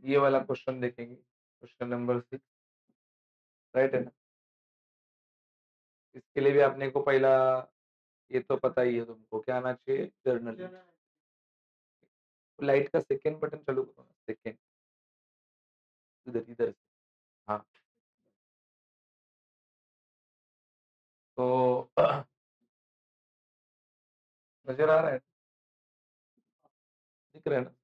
ये वाला क्वेश्चन देखेंगे, क्वेश्चन नंबर 6, राइट है ना? इसके लिए भी आपने को पहला ये तो पता ही है तुमको, क्या आना चाहिए? जर्नल। लाइट का सेकंड बटन चालू करो ना, सेकंड, इधर इधर से। हाँ, तो नजर आ रहा है, दिख रहा है ना?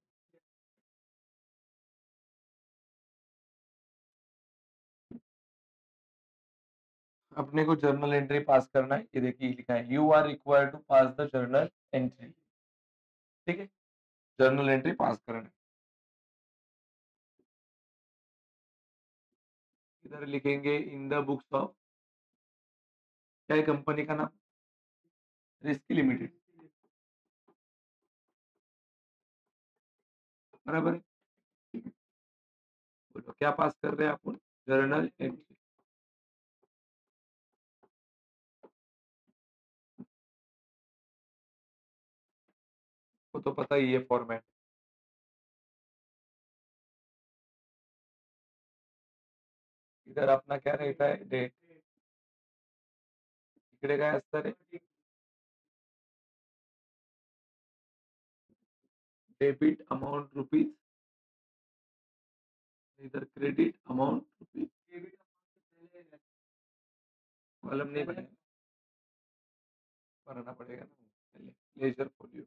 अपने को जर्नल एंट्री पास करना है, ये देखिए लिखा है, you are required to pass the journal entry. ठीक है, जर्नल एंट्री पास करना है। इधर लिखेंगे इन द बुक्स ऑफ, क्या है कंपनी का नाम? रिस्क लिमिटेड, बराबर है। बोलो क्या पास कर रहे हैं अपन? Journal entry. वो तो पता ही है फॉर्मेट। इधर अपना क्या रहता है? डेट। इकडे काय असतं रे? डेबिट अमाउंट रुपीज, इधर क्रेडिट अमाउंट रुपीज। कॉलम नहीं बनेगा, बनाना पड़ेगा ना। Ledger folio.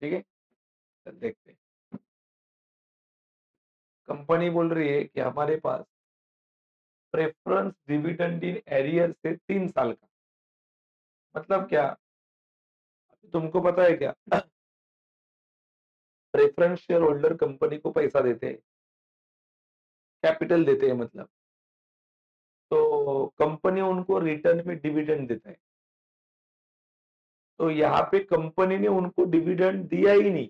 ठीक है, चल देखते हैं। कंपनी बोल रही है कि हमारे पास प्रेफरेंस डिविडेंड इन एरियर से 3 साल का, मतलब क्या? तुमको पता है क्या? प्रेफरेंस शेयर होल्डर कंपनी को पैसा देते हैं, कैपिटल देते हैं मतलब, तो कंपनी उनको रिटर्न में डिविडेंड देता है। तो यहाँ पे कंपनी ने उनको डिविडेंड दिया ही नहीं।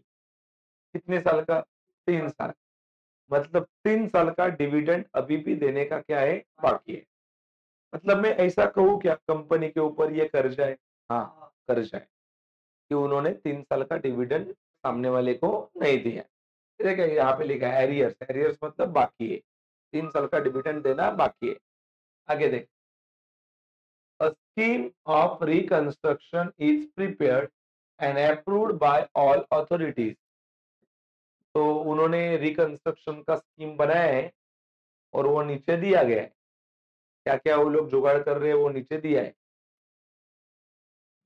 कितने साल का? 3 साल। मतलब 3 साल का डिविडेंड अभी भी देने का क्या है? बाकी है। मतलब मैं ऐसा कहूँ क्या कंपनी के ऊपर ये कर्जा है? हाँ, कर्जा है कि उन्होंने 3 साल का डिविडेंड सामने वाले को नहीं दिया। देखिए यहाँ पे लिखा है एरियर्स, एरियर्स मतलब बाकी है, 3 साल का डिविडेंड देना बाकी है। आगे देख, a scheme of reconstruction is prepared and approved by all authorities। तो उन्होंने रिकंस्ट्रक्शन का स्कीम बनाया है और वो नीचे दिया गया है। क्या क्या वो लोग जुगाड़ कर रहे हैं वो नीचे दिया है।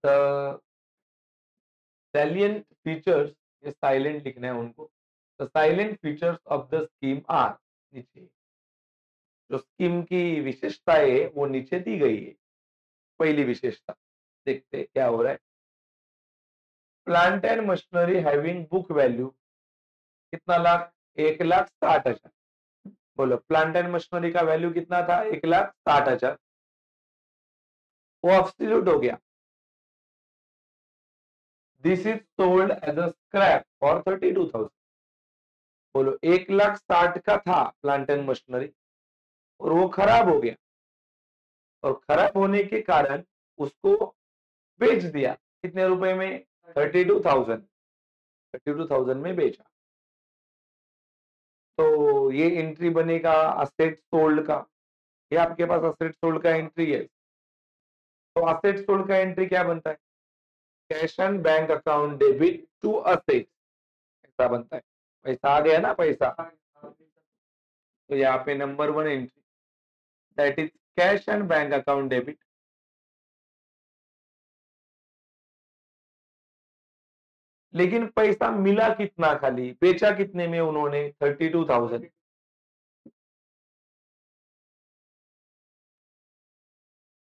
द salient फीचर्स, ये साइलेंट लिखना है उनको। The salient features of the scheme are, नीचे जो स्कीम की विशेषता है वो नीचे दी गई है। पहली विशेषता देखते हैं क्या हो रहा है। Plant and machinery having book value कितना लाख? 1,60,000। बोलो प्लांट एंड मशीनरी का वैल्यू कितना था? 1,60,000। वो अब्सोल्यूट हो गया। This is sold as a scrap for 32,000। बोलो 1,60,000 का था प्लांट एंड मशीनरी और वो खराब हो गया, और खराब होने के कारण उसको बेच दिया। कितने रुपए में? 32,000। 32,000 में बेचा। तो ये एंट्री बनेगा असेट सोल्ड का। ये आपके पास असेट सोल्ड का एंट्री है। तो असेट सोल्ड का एंट्री क्या बनता है? Cash and bank account debit to asset, ऐसा बनता है। पैसा आ गया ना, पैसा। तो यहाँ पे number 1 entry, that is cash and bank account debit. लेकिन पैसा मिला कितना? खाली बेचा कितने में उन्होंने? 32,000।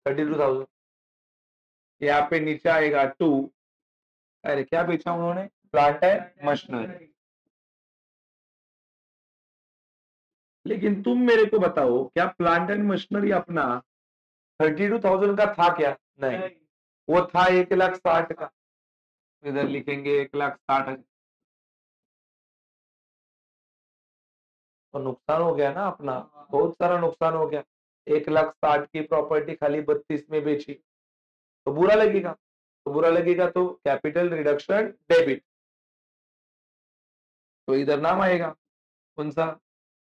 32,000। यहाँ पे नीचे आएगा 2। अरे क्या बेचा उन्होंने? Plant and machinery. लेकिन तुम मेरे को बताओ, क्या प्लांट एंड मशीनरी अपना 32,000 का था क्या? नहीं, वो था 1,60,000 का। इधर लिखेंगे 1,60,000। तो नुकसान हो गया ना अपना, बहुत सारा नुकसान हो गया। 1,60,000 की प्रॉपर्टी खाली 32 में बेची, तो बुरा लगेगा। तो बुरा लगेगा तो कैपिटल रिडक्शन डेबिट, तो इधर नाम आएगा। कौन सा?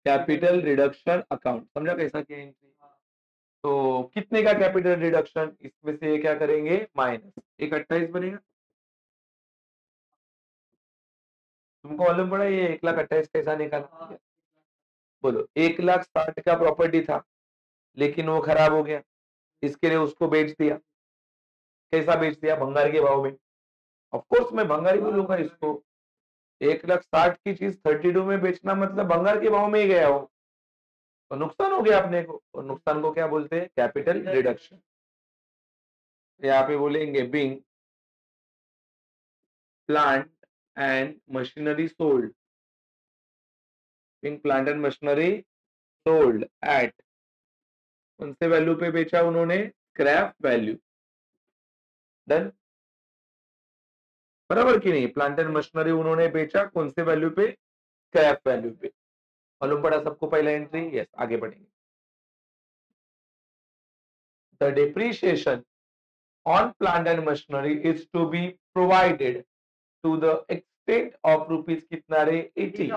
Capital reduction account. समझा कैसा किया एंट्री? तो कितने का कैपिटल रिडक्शन? इसमें से ये क्या करेंगे? माइनस। एक 28 बनेगा। तुमको मालूम पड़ा ये 1,28,000 कैसा निकाला? बोलो। 1,60,000 का प्रॉपर्टी था, लेकिन वो खराब हो गया, इसके लिए उसको बेच दिया। कैसा बेच दिया? भंगार के भाव में। ऑफ कोर्स मैं भंगार ही बोलूंगा इसको। 1,60,000 की चीज 32 में बेचना मतलब भंगार के भाव में ही गया हो, तो नुकसान हो गया अपने को। और नुकसान को क्या बोलते हैं? Capital reduction. यहाँ पे बोलेंगे being plant and machinery sold, being plant and machinery sold at, कौन से वैल्यू पे बेचा उन्होंने? Scrap value. डन। बराबर कि नहीं? प्लांट एंड मशीनरी उन्होंने बेचा कौन से वैल्यू पे? स्क्रैप वैल्यू पे। मालूम पड़ा सबको पहला एंट्री? यस। आगे बढ़ेंगे। The depreciation on plant and machinery is to be provided to the extent of rupees कितना रे? 80।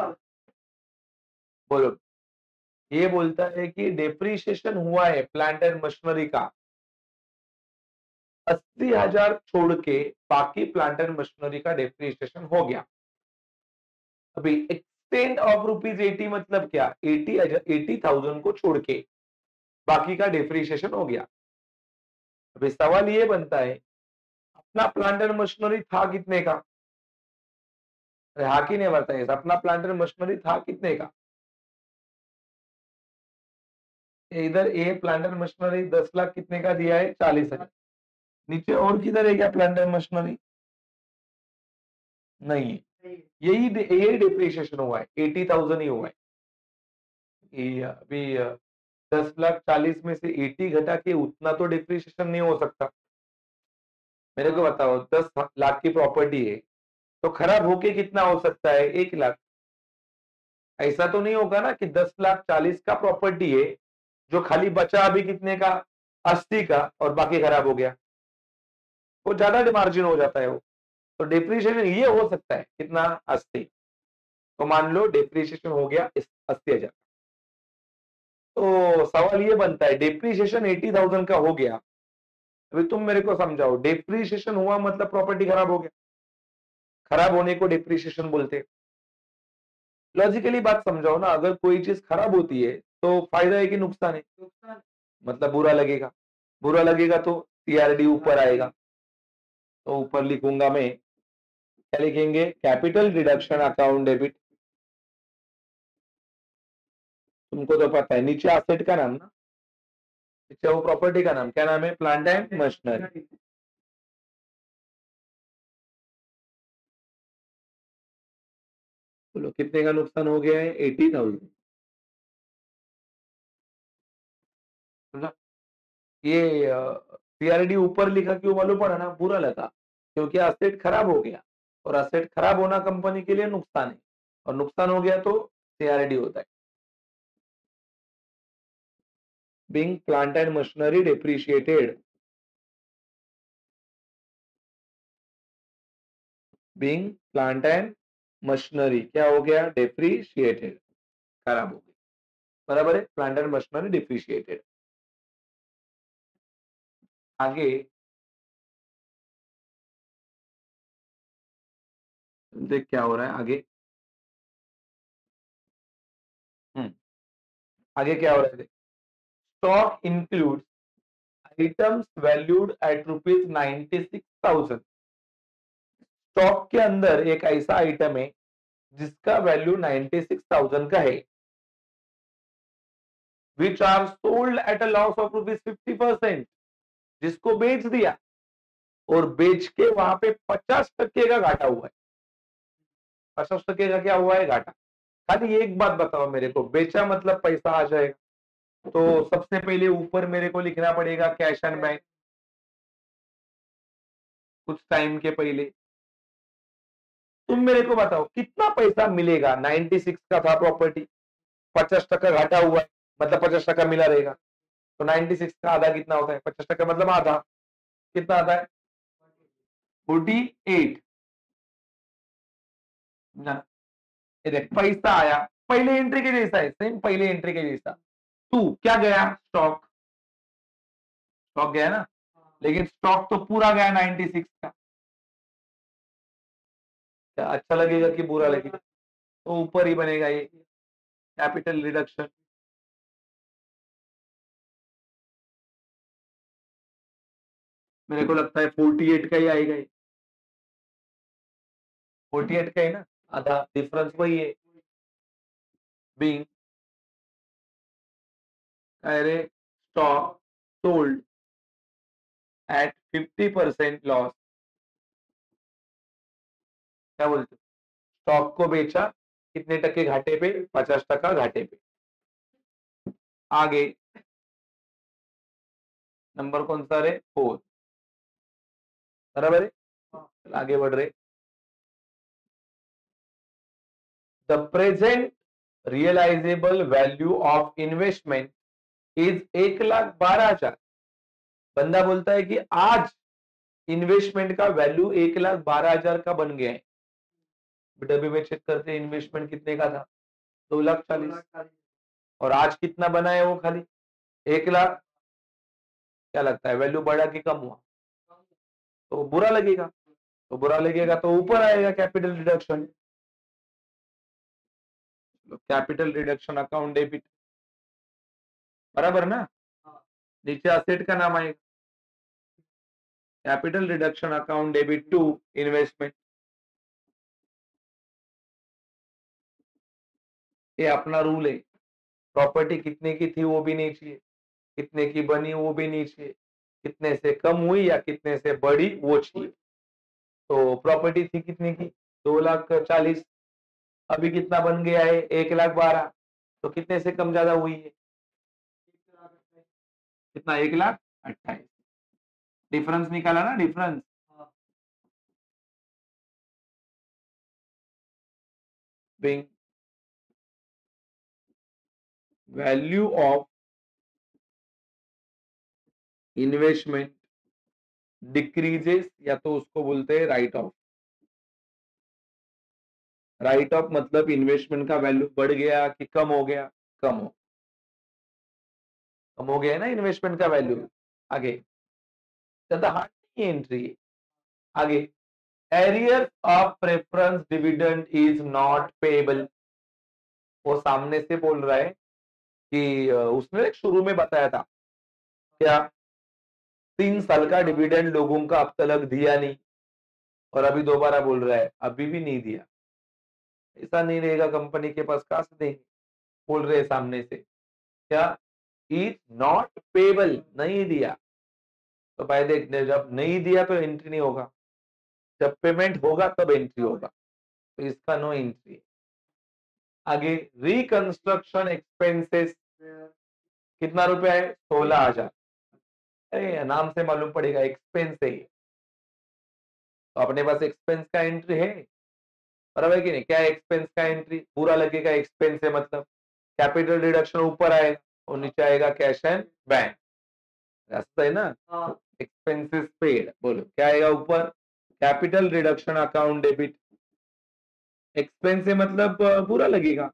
बोलो। ये बोलता है कि डेप्रीशिएशन हुआ है प्लांट एंड मशीनरी का 80,000 छोड़ के, बाकी प्लांट एंड मशीनरी का डेप्रीशिएशन हो गया। अभी एक्सटेंट ऑफ रुपीज 80 मतलब क्या? 80,000 को छोड़ के बाकी का डेप्रीशिएशन हो गया। अभी सवाल ये बनता है, अपना प्लांट एंड मशीनरी था कितने का? अरे हाँ कि नहीं बताइए? अपना प्लांट एंड मशीनरी था कितने का? इधर ए प्लांट एंड मशीनरी 10 लाख कितने का दिया है? 40,000। नीचे और किधर है क्या प्लांट एंड मशीनरी? नहीं है। यही डिप्रिसिएशन हुआ है, 80,000 ही हुआ है। अभी 10,40,000 में से 80 घटा के उतना तो डिप्रिसिएशन नहीं हो सकता। मेरे को बताओ, 10 लाख की प्रॉपर्टी है तो खराब होके कितना हो सकता है? 1 लाख। ऐसा तो नहीं होगा ना कि 10,40,000 का प्रॉपर्टी है, जो खाली बचा अभी कितने का? 80 का, और बाकी खराब हो गया। वो ज्यादा मार्जिन हो जाता है वो। तो डिप्रिशिएशन ये हो सकता है कितना? 80। तो मान लो डिप्रिशिएशन हो गया 80,000। तो सवाल ये बनता है, डिप्रिशिएशन 80,000 का हो गया, अभी तुम मेरे को समझाओ, डिप्रिशिएशन हुआ मतलब प्रॉपर्टी खराब हो गया। खराब होने को डिप्रिशिएशन बोलते हैं। लॉजिकली बात समझाओ ना, अगर कोई चीज खराब होती है तो फायदा है कि नुकसान है? मतलब बुरा लगेगा। बुरा लगेगा तो सीआरडी ऊपर आएगा। तो ऊपर लिखूंगा मैं, क्या लिखेंगे? Capital reduction account debit. तुमको तो पता है, नीचे एसेट का नाम ना, नीचे वो प्रॉपर्टी का नाम क्या नाम है? Plant and machinery. बोलो कितने का नुकसान हो गया है? 80,000। समझा? ये सीआरडी ऊपर लिखा क्यों मालूम पड़ा ना? बुरा लगा, क्योंकि एसेट खराब हो गया, और एसेट खराब होना कंपनी के लिए नुकसान है, और नुकसान हो गया तो सीआरडी होता है। Being plant and machinery depreciated, being plant and machinery क्या हो गया? depreciated, खराब हो गई। बराबर है? Plant and machinery depreciated. आगे देख क्या हो रहा है आगे। आगे क्या हो रहा है? Stock includes items valued at rupees 96,000। Stock के अंदर एक ऐसा आइटम है जिसका वैल्यू 96,000 का है, which are sold at a loss of rupees 50%, जिसको बेच दिया, और बेच के वहां पे 50% का घाटा हुआ है। 50% का क्या हुआ है? घाटा। खाली एक बात बताओ मेरे को, बेचा मतलब पैसा आ जाएगा, तो सबसे पहले ऊपर मेरे को लिखना पड़ेगा कैश एंड बैंक, कुछ टाइम के पहले। तुम मेरे को बताओ कितना पैसा मिलेगा? 96 का था प्रॉपर्टी, 50% घाटा हुआ है, मतलब 50% मिला रहेगा। तो 96 का आधा कितना होता है? 50% मतलब आधा कितना आता है? 48 ना। ये देख पैसा आया पहले एंट्री के जैसा है, सेम पहले एंट्री के जैसा। टू क्या गया, स्टॉक, स्टॉक गया ना, लेकिन स्टॉक तो पूरा गया 96 का। क्या अच्छा लगेगा कि बुरा लगेगा? तो ऊपर ही बनेगा ये कैपिटल रिडक्शन। मेरे को लगता है 48 का ही आएगा ये, 48 का है ना, आधा डिफरेंस वही है। बीइंग अरे स्टॉक सोल्ड एट 50% लॉस, क्या बोलते, स्टॉक को बेचा कितने टके घाटे पे, 50% घाटे पे। आगे नंबर कौन सा रे, 4, बराबर है, आगे बढ़ रहे। The present realisable value of investment is 1,12,000। बंदा बोलता है कि आज इन्वेस्टमेंट का वैल्यू 1,12,000 का बन गया है। डब्बे में चेक करते हैं इन्वेस्टमेंट कितने का था, 2,40,000, और आज कितना बना है वो खाली 1,00,000। क्या लगता है वैल्यू बढ़ा कि कम हुआ? तो बुरा लगेगा, तो बुरा लगेगा तो ऊपर आएगा capital reduction. Capital reduction account debit, बराबर ना, नीचे असेट का नाम आएगा, capital reduction account debit to investment. ये अपना रूल है, प्रॉपर्टी कितने की थी वो भी नहीं चाहिए, कितने की बनी वो भी नहीं चाहिए, कितने से कम हुई या कितने से बढ़ी वो चाहिए। तो प्रॉपर्टी थी कितने की, 2,40,000, अभी कितना बन गया है 1,12,000, तो कितने से कम ज्यादा हुई है, कितना 1,28,000। डिफरेंस निकाला ना, difference. being value of investment decreases, या तो उसको बोलते हैं राइट ऑफ। राइट ऑफ मतलब इन्वेस्टमेंट का वैल्यू बढ़ गया कि कम हो गया, कम हो गया है ना इन्वेस्टमेंट का वैल्यू। आगे ज्यादा हार्ड नहीं एंट्री। आगे arrear of preference dividend is not payable. वो सामने से बोल रहा है कि उसने शुरू में बताया था क्या, 3 साल का डिविडेंड लोगों का अब तक दिया नहीं, और अभी दोबारा बोल रहा है अभी भी नहीं दिया। ऐसा नहीं रहेगा, कंपनी के पास कहां से देंगे, बोल रहे सामने से क्या, इज नॉट पेएबल, नहीं दिया। तो भाई देख, जब नहीं दिया तो एंट्री नहीं होगा, जब पेमेंट होगा तब एंट्री होगा, तो इसका नो एंट्री। आगे रिकंस्ट्रक्शन एक्सपेंसेस कितना रुपया है, 16,000। अरे नाम से मालूम पड़ेगा एक्सपेंस है, तो अपने पास एक्सपेंस का एंट्री है, बराबर है कि नहीं। क्या एक्सपेंस का एंट्री, बुरा लगेगा, एक्सपेंस है मतलब कैपिटल रिडक्शन ऊपर आएगा और नीचे आएगा कैश एंड बैंक, रास्ता है ना। एक्सपेंसेस पेड, बोलो क्या आएगा ऊपर, capital reduction account debit. Expense है मतलब बुरा लगेगा,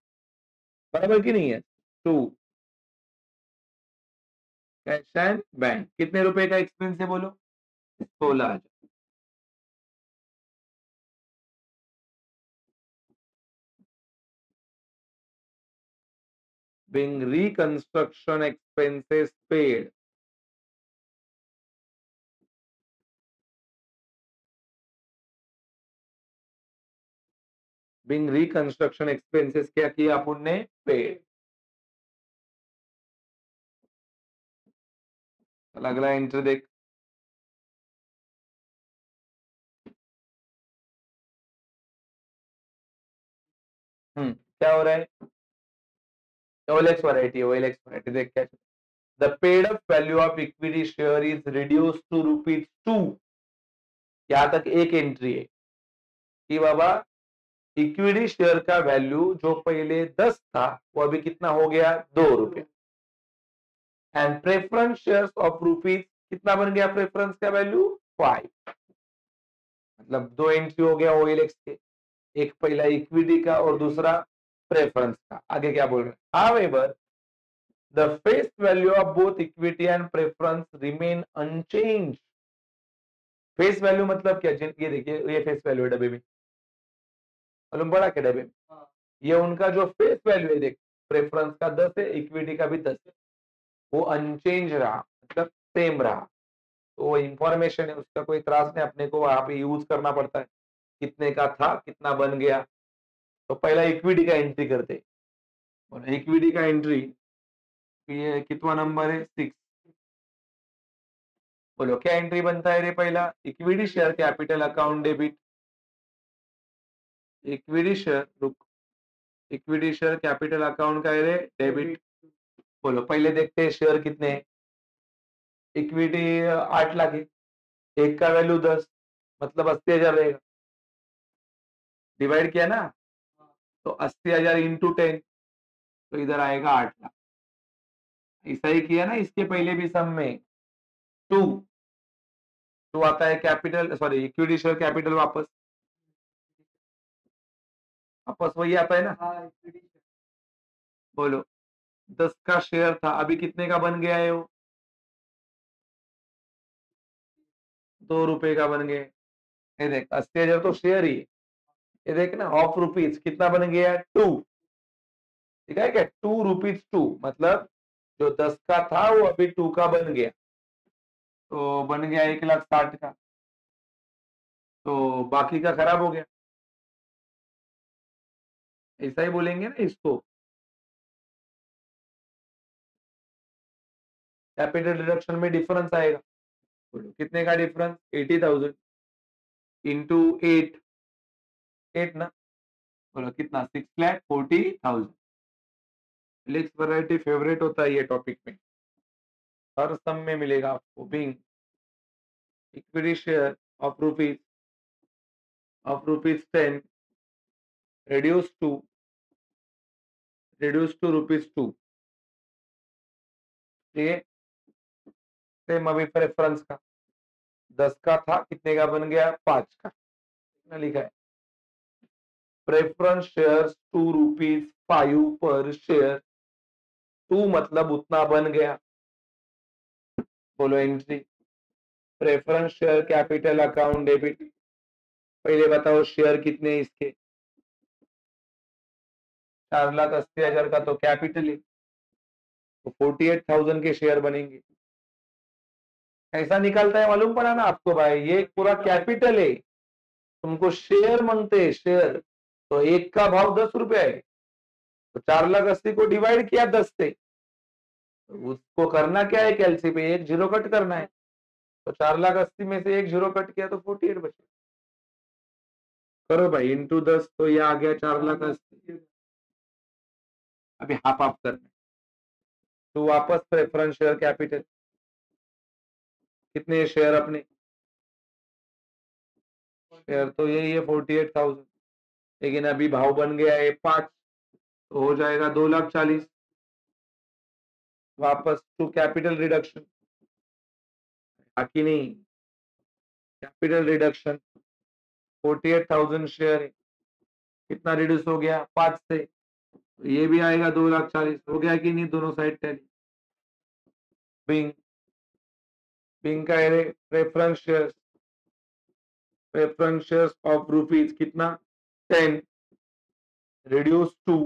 बराबर की नहीं है। टू कैश एंड बैंक, कितने रुपए का एक्सपेंस है बोलो, 16,000। being reconstruction expenses paid, being reconstruction expenses क्या किया अपन ने, पेड। अगला एंट्री देख, क्या हो रहा है, OLX वैरायटी, OLX वैरायटी देख क्या, the paid up value of equity share is reduce to ₹2। यहां तक एक एंट्री है कि बाबा इक्विटी शेयर का वैल्यू जो पहले 10 था वो अभी कितना हो गया, ₹2। And preference shares of rupees कितना बन गया, प्रेफरेंस का वैल्यू 5। मतलब दो एंट्री हो गया OLX के, एक पहला इक्विटी का और दूसरा प्रेफरेंस का। आगे क्या बोल रहे हैं, however the face value of both equity and preference remain unchange. Face value मतलब क्या, ये देखिए ये फेस वैल्यू है डब्बे में, मालूम पड़ा क्या डब्बे में, ये उनका जो फेस वैल्यू है, देख प्रेफरेंस का 10 है, इक्विटी का भी 10 है, वो अनचेंज रहा, मतलब सेम रहा। तो वो इंफॉर्मेशन है, उसका कोई त्रास नहीं, अपने को वहां पे यूज करना पड़ता है, कितने का था कितना बन गया। तो पहला इक्विटी का एंट्री करते, और इक्विटी का एंट्री, ये कितना नंबर है, 6। बोलो क्या एंट्री बनता है रे, पहला equity share capital account debit, equity share, रुक, इक्विटी शेयर कैपिटल अकाउंट का है रे डेबिट। बोलो पहले देखते हैं शेयर कितने हैं, इक्विटी 8 लाख है, एक का वैल्यू 10, मतलब 80,000 रहेगा, डिवाइड किया ना, तो 80,000 इंटू 10, तो इधर आएगा 8 लाख। ऐसा ही किया ना इसके पहले भी सम में, टू टू आता है capital, sorry equity share capital, वापस वापस वही आता है ना। बोलो 10 का शेयर था, अभी कितने का बन गया है वो, 2 रुपए का बन गया। ये देख 80,000 तो शेयर ही है, ये देख ना ऑफ रुपीज कितना बन गया, 2, ठीक है क्या, 2 रुपीज 2, मतलब जो 10 का था वो अभी 2 का बन गया, तो बन गया 1,60,000 का, तो बाकी का खराब हो गया। ऐसा ही बोलेंगे ना इसको, कैपिटल रिडक्शन में डिफरेंस आएगा। बोलो कितने का डिफरेंस, 80,000 इंटू 8, 8 ना, बोलो कितना, 6,40,000। फ्लेक्स वैरायटी फेवरेट होता है ये टॉपिक में, हर सम में मिलेगा आपको। Being equity share of rupees 10 reduced to rupees 2, ठीक है। सेम अभी प्रेफरेंस का 10 का था, कितने का बन गया, 5 का, कितना लिखा है, प्रेफरेंस शेयर 2 रुपीज 5 पर शेयर, 2 मतलब उतना बन गया। बोलो entry, preference share capital account debit, पहले बताओ शेयर कितने हैं इसके, 4,80,000 का तो कैपिटल है, तो 48,000 के शेयर बनेंगे। ऐसा निकलता है, मालूम पड़ा ना आपको भाई, ये पूरा कैपिटल है, तुमको शेयर मांगते हैं शेयर, तो एक का भाव 10 रुपया है, तो 4,80,000 को डिवाइड किया 10 से, उसको करना क्या है, कैलसी पे एक जीरो कट करना है, तो 4,80,000 में से एक जीरो कट किया तो 48 बचे। करो भाई इंटू 10, तो ये आ गया 4,80,000। अभी हाफ हाफ करना है, तो वापस प्रेफरेंस शेयर कैपिटल, कितने शेयर अपने, शेयर तो यही है 48,000, लेकिन अभी भाव बन गया है 5, तो हो जाएगा 2,40,000। वापस टू कैपिटल रिडक्शन, बाकी नहीं, कैपिटल रिडक्शन 48,000 शेयर है, कितना रिड्यूस हो गया 5 से, तो ये भी आएगा 2,40,000, हो गया कि नहीं, दोनों साइड टैली। बिंग बिंग का array preference shares of rupees कितना, 10 रिड्यूस टू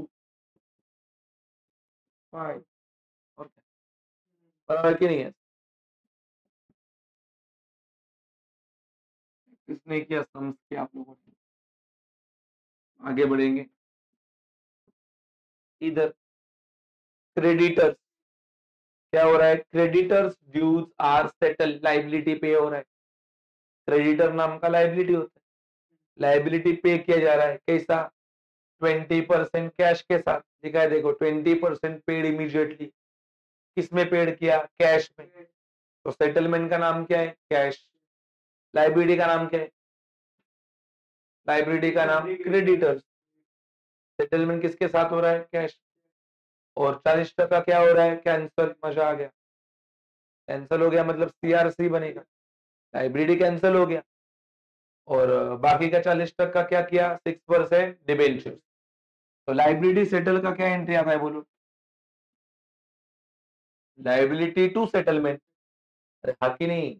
5, और बराबर कि नहीं है, किसने किया सम्स किया आप लोगों ने। आगे बढ़ेंगे, इधर क्रेडिटर्स, क्या हो रहा है, creditors dues are settle, liability पे हो रहा है, क्रेडिटर नाम का लाइबिलिटी होता है, लाइबिलिटी पे किया जा रहा है, कैसा, 20% कैश के साथ, लिखा है देखो 20% पेड इमीडिएटली, किसमें पेड किया, कैश में, तो सेटलमेंट का नाम क्या है, कैश। लाइबिलिटी का नाम क्या है, लाइबिलिटी का नाम क्रेडिटर्स, सेटलमेंट किसके साथ हो रहा है, कैश। और 40% क्या हो रहा है, कैंसल, मजा आ गया, कैंसल हो गया मतलब सीआरसी बनेगा, लाइबिलिटी कैंसल हो गया, और बाकी का 40% क्या किया, 6% डिबेंचर, तो लाइबिलिटी सेटल का क्या एंट्री आता है बोलो? Liability to settlement. अरे हाँ कि नहीं?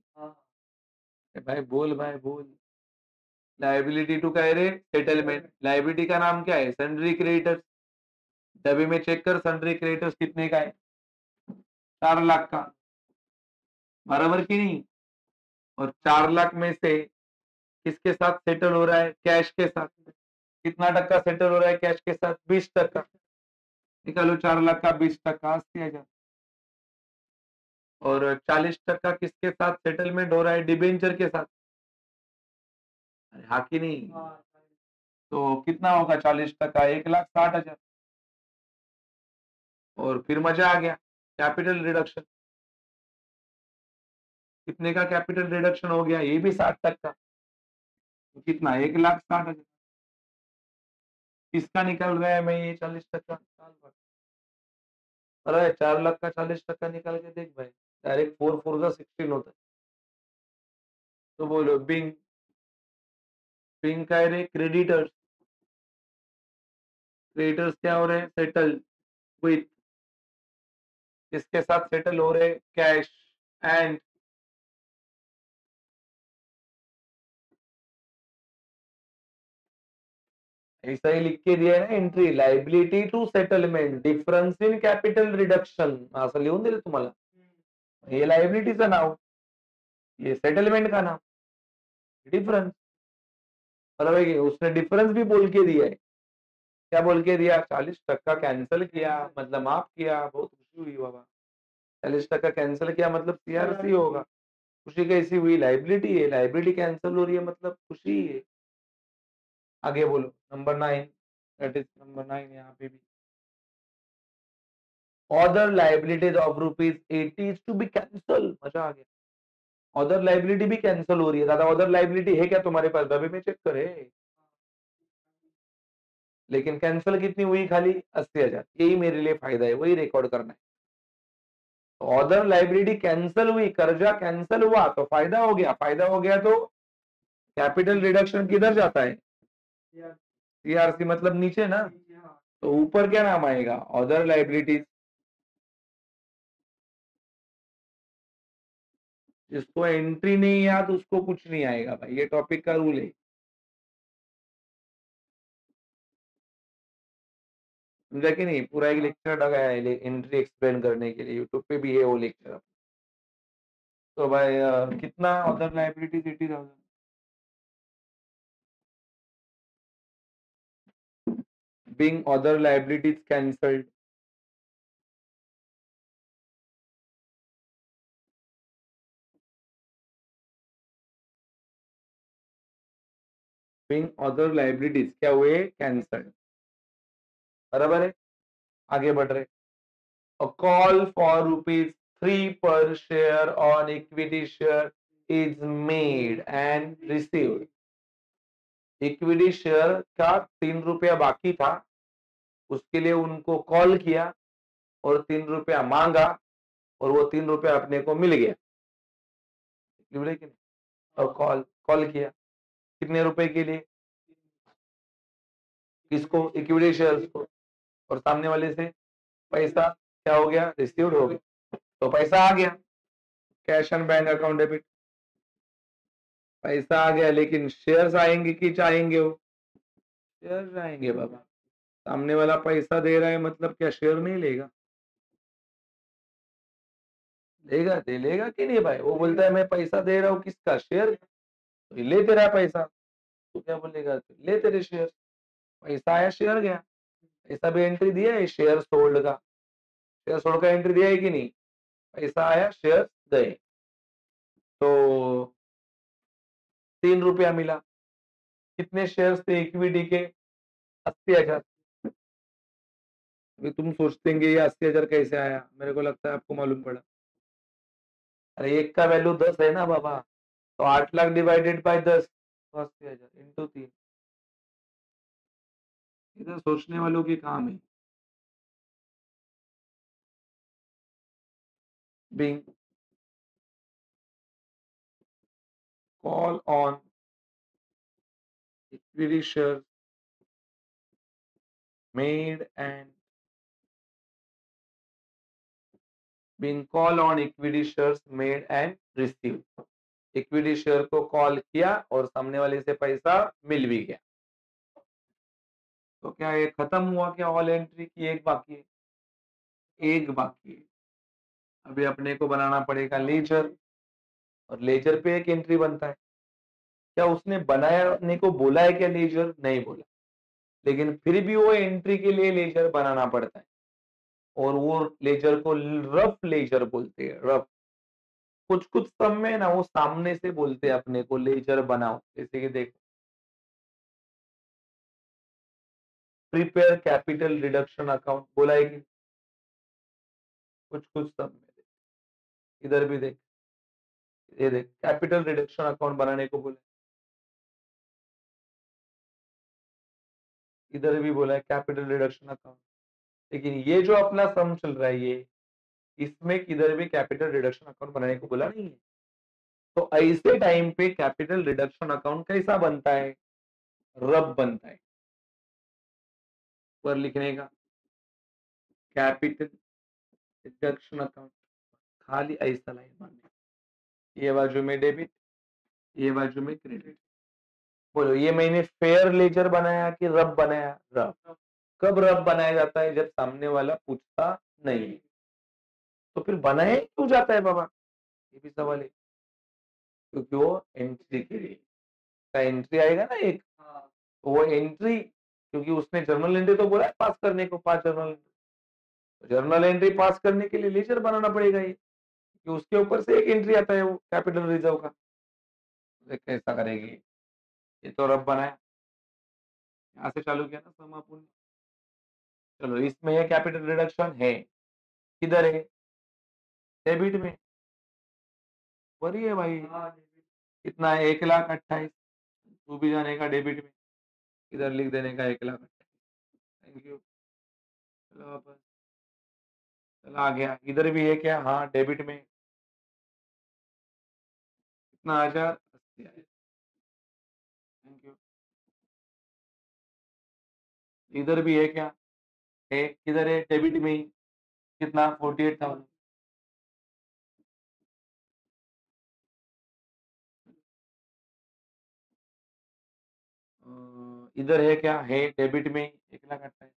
अरे भाई बोल, भाई बोल। लाइबिलिटी टू क्या है रे? सेटलमेंट। लाइबिलिटी का नाम क्या है? Sundry creditors. डब्बे में चेक कर, सन्ड्री क्रेडिटर्स कितने का है? 4 लाख का, बराबर की नहीं? और 4 लाख में से किसके साथ सेटल हो रहा है? कैश के साथ। कितना टक्का सेटल हो रहा है कैश के साथ? 20%। निकालो 4 लाख का 20%, 80,000। और 40% किसके साथ सेटलमेंट हो रहा है? डिबेंचर के साथ। अरे हाँ कि नहीं? तो कितना होगा 40%? 1,60,000। और फिर मजा आ गया, कैपिटल रिडक्शन। कितने का कैपिटल रिडक्शन हो गया? ये भी 60%। तो कितना? 1,60,000। किसका निकल रहा है मैं ये 40%? अरे 4 लाख का 40% निकाल के देख भाई, डायरेक्ट 4 4 16 होता है। तो बोलो बिंग। बिंग का है रे क्रेडिटर्स। क्रेडिटर्स क्या हो रहे हैं? Settle with. किसके साथ सेटल हो रहे? Cash and. ऐसा ही लिख के दिया है ना entry, liability to settlement difference in capital reduction, असं लिहून दिलं तुम्हाला. हे लायबिलिटीचं नाव, ये सेटलमेंट का नाम, डिफरेंस। मतलब है कि उसने डिफरेंस भी बोल के दिया है। क्या बोल के दिया? 40% कैंसिल किया मतलब माफ किया, बहुत खुशी हुई बाबा। 40% कैंसिल किया मतलब सीआरसी होगा। खुशी कैसी हुई? लाइबिलिटी है, लाइबिलिटी कैंसिल हो रही है मतलब खुशी है। आगे बोलो नंबर 9, दैट इज नंबर 9 यहाँ पे भी। Other liabilities of ₹80 is to be cancel. मजा आ गया। अदर लाइबिलिटी भी कैंसिल हो रही है। दादा अदर लाइबिलिटी है क्या तुम्हारे पास? अभी में चेक करे। लेकिन कैंसिल कितनी हुई? खाली 80,000। यही मेरे लिए फायदा है, वही रिकॉर्ड करना है। तो अदर लाइबिलिटी कैंसिल हुई, कर्जा कैंसिल हुआ तो फायदा हो गया। फायदा हो गया तो कैपिटल रिडक्शन किधर जाता है? सीआरसी मतलब नीचे ना। तो ऊपर क्या नाम आएगा? Other liabilities. जिसको एंट्री नहीं याद उसको कुछ नहीं आएगा भाई, ये टॉपिक का रूल है। समझा कि नहीं? पूरा एक लेक्चर लगाया है एंट्री एक्सप्लेन करने के लिए, यूट्यूब पे भी है वो लेक्चर। तो भाई कितना other liabilities? 80,000। being other liabilities cancelled. being other liabilities क्या हुए? कैंसल्ड। बराबर है? आगे बढ़ रहे। A call for ₹3 per share on equity share is made and received. Equity share का ₹3 बाकी था, उसके लिए उनको कॉल किया और ₹3 मांगा और वो ₹3 अपने को मिल गया। और कॉल कॉल किया कितने रुपए के लिए? किसको? इक्विटी शेयर्स को। और सामने वाले से पैसा क्या हो गया? रिसीव्ड हो गया। तो पैसा आ गया, cash and bank account debit. पैसा आ गया, लेकिन शेयर्स आएंगे कि चाहेंगे वो? शेयर्स आएंगे बाबा। सामने वाला पैसा दे रहा है मतलब क्या शेयर नहीं लेगा? लेगा, दे लेगा कि नहीं भाई? वो बोलता है मैं पैसा दे रहा हूँ, किसका? शेयर। तो ले तेरा पैसा। तो क्या बोलेगा? ले तेरे शेयर। पैसा आया, शेयर गया। पैसा भी एंट्री दिया है शेयर सोल्ड का। शेयर सोल्ड का एंट्री दिया है कि नहीं? पैसा आया, शेयर गए। तो ₹3 मिला। कितने शेयर्स थे इक्विटी के? 80,000। अभी तुम सोचते हैं ये 80,000 कैसे आया? मेरे को लगता है आपको मालूम पड़ा। अरे एक का वैल्यू 10 है ना बाबा, तो 8 लाख डिवाइडेड बाय 10 तो 80,000 इंटू 3। इधर सोचने वालों की काम है। Being call on equity share made and been call on equity shares made and receive. Equity share को कॉल किया और सामने वाले से पैसा मिल भी गया। तो क्या ये खत्म हुआ क्या ऑल एंट्री की एक बाकी है? एक बाकी है। अभी अपने को बनाना पड़ेगा लेजर और लेजर पे एक एंट्री बनता है। क्या उसने बनाने को बोला है क्या लेजर? नहीं बोला, लेकिन फिर भी वो एंट्री के लिए लेजर बनाना पड़ता है और वो लेजर को रफ लेजर बोलते हैं। रफ कुछ कुछ सब में ना वो सामने से बोलते हैं अपने को लेजर बनाओ। जैसे कि देखो, प्रिपेयर कैपिटल रिडक्शन अकाउंट बोला है कि कुछ कुछ सब में इधर भी देख, ये देख कैपिटल रिडक्शन अकाउंट बनाने को बोला है। इधर भी बोला है कैपिटल रिडक्शन अकाउंट, लेकिन ये जो अपना सम चल रहा है ये, इसमें किधर भी कैपिटल रिडक्शन अकाउंट बनाने को बोला नहीं है। तो ऐसे टाइम पे कैपिटल रिडक्शन अकाउंट कैसा बनता है? रब बनता है। पर लिखने का कैपिटल रिडक्शन अकाउंट खाली ऐसा लाइन मारने, ये बाजू में डेबिट, ये बाजू में क्रेडिट। बोलो ये मैंने फेयर लेजर बनाया कि रब बनाया? रब। कब रब बनाया जाता है? जब सामने वाला पूछता नहीं है। तो फिर बनाया क्यों जाता है बाबा? ये भी सवाल है। क्योंकि वो एंट्री के लिए का एंट्री आएगा ना एक, तो वो एंट्री, क्योंकि उसने जर्नल एंट्री तो बोला है पास करने को, 5 जर्नल एंट्री। जर्नल एंट्री पास करने के लिए लेजर बनाना पड़ेगा ये, कि उसके ऊपर से एक एंट्री आता है वो कैपिटल रिजर्व का। तो कैसा करेगी? ये तो रब बनाया, यहाँ से चालू किया ना समापूर्ण। चलो इसमें ये कैपिटल रिडक्शन है, किधर है? डेबिट में। वही है भाई। कितना है? 1,28,000। तू भी जाने का डेबिट में, इधर लिख देने का 1,28,000। Thank you. चलो वापस, चलो आ गया। इधर भी है क्या? हाँ डेबिट में कितना? 1,080 आया। Thank you. इधर भी है क्या? है, किधर है? डेबिट में ही। कितना? 48,000। इधर है क्या? है डेबिट में ही, 1,28,000।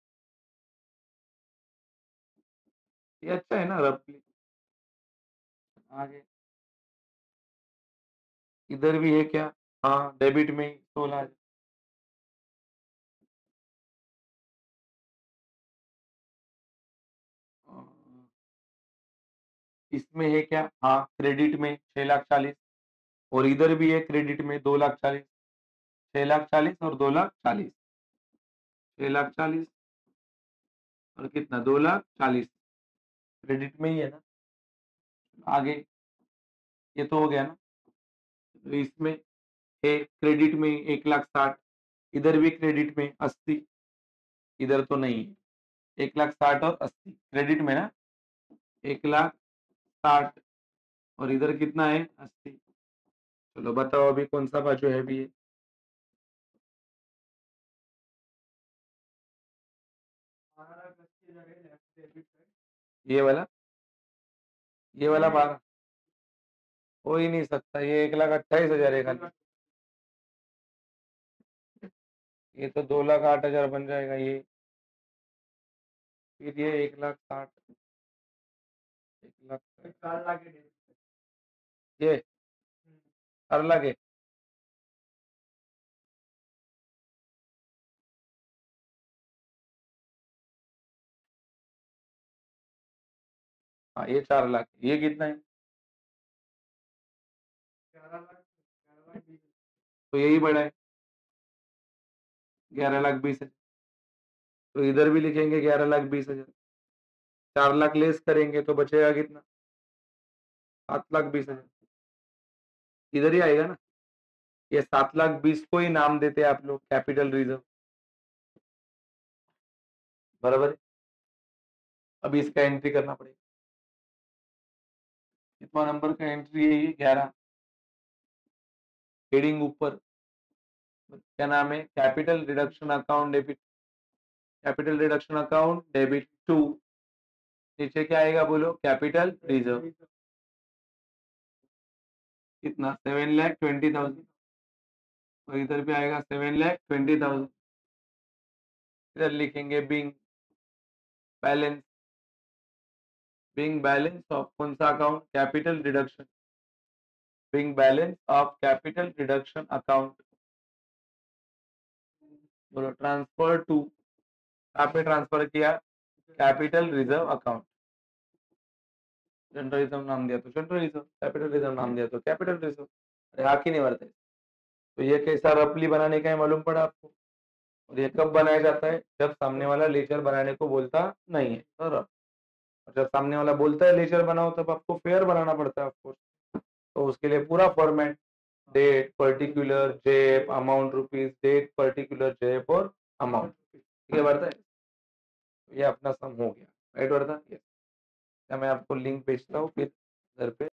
ये अच्छा है ना रफली। आगे इधर भी है क्या? हाँ डेबिट में ही 16,000। इसमें है क्या? हाँ क्रेडिट में 6,40,000। और इधर भी है क्रेडिट में 2,40,000। 6,40,000 और 2,40,000। 6,40,000 और कितना? 2,40,000 क्रेडिट में ही है ना। आगे ये तो हो गया ना। तो इसमें है क्रेडिट में 1,60,000। इधर भी क्रेडिट में 80। इधर तो नहीं है। 1,60,000 और 80 क्रेडिट में ना। 1,60,000 और इधर कितना है? 80। चलो बताओ अभी कौन सा बाजू है भी? ये वाला, ये वाला 12 हो ही नहीं सकता। ये 1,28,000 है खाली। ये तो 2,08,000 बन जाएगा ये। फिर ये 1,60,000, 1,00,000 ये 4 लाख है। हाँ ये 4 लाख। ये कितना है? तो यही बड़ा है, 11,20,000। तो इधर भी लिखेंगे 11,20,000। 4 लाख लेस करेंगे तो बचेगा कितना? 7,20,000। इधर ही आएगा ना। ये 7,20,000 को ही नाम देते हैं आप लोग कैपिटल रिजर्व। बराबर है। अभी इसका एंट्री करना पड़ेगा। कितना नंबर का एंट्री है ये? 11। हेडिंग ऊपर क्या नाम है? Capital reduction account debit. Capital reduction account debit to, नीचे क्या आएगा बोलो, कैपिटल रिजर्व, कितना 7,20,000, और इधर भी आएगा 7,20,000। इधर लिखेंगे being balance, being balance of कौन सा account, capital reduction, being balance of capital reduction account, बोलो ट्रांसफर टू, कहाँ पे ट्रांसफर किया, capital reserve account, general reserve नाम दिया तो जनरल रिजर्व, कैपिटल रिजर्व नाम दिया तो कैपिटल रिजर्व। अरे हाँ की नहीं बढ़ते। तो ये कैसा रफली बनाने का है मालूम पड़ा आपको। और ये कब बनाया जाता है, जब सामने वाला लेजर बनाने को बोलता नहीं है, और जब सामने वाला बोलता है लेजर बनाओ तब आपको फेयर बनाना पड़ता है आपको। तो उसके लिए पूरा फॉर्मेट, डेट पर्टिकुलर जेप अमाउंट रुपीज, डेट पर्टिकुलर जेप और अमाउंट, ठीक है बढ़ता है। ये अपना सम हो गया, राइट बढ़ता है। मैं आपको लिंक भेजता हूँ फिर घर पे